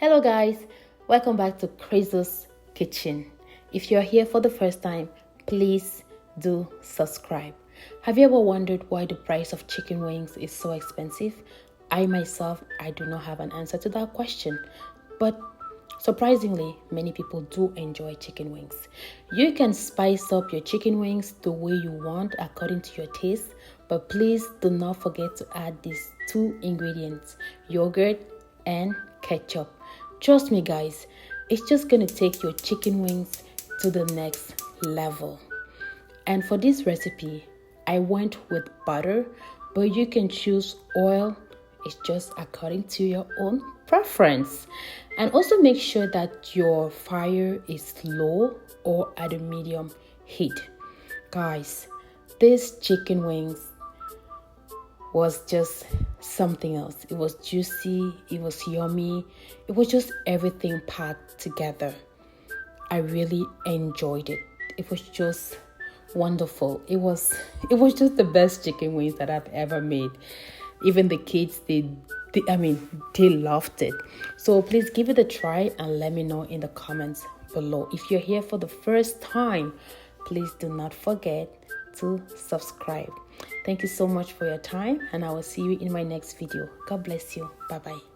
Hello guys, welcome back to Crazy's Kitchen. If you're here for the first time, please do subscribe. Have you ever wondered why the price of chicken wings is so expensive? I do not have an answer to that question, but surprisingly, many people do enjoy chicken wings. You can spice up your chicken wings the way you want according to your taste, but please do not forget to add these two ingredients, yogurt and ketchup. Trust me guys, it's just gonna take your chicken wings to the next level. And for this recipe, I went with butter, but you can choose oil. It's just according to your own preference. And also make sure that your fire is low or at a medium heat. Guys, these chicken wings was just something else. It was juicy, it was yummy, it was just everything packed together. I really enjoyed it. It was just wonderful. It was just the best chicken wings that I've ever made. Even the kids, they loved it. So please give it a try and let me know in the comments below. If you're here for the first time, please do not forget to subscribe. Thank you so much for your time, and I will see you in my next video. God bless you. Bye bye.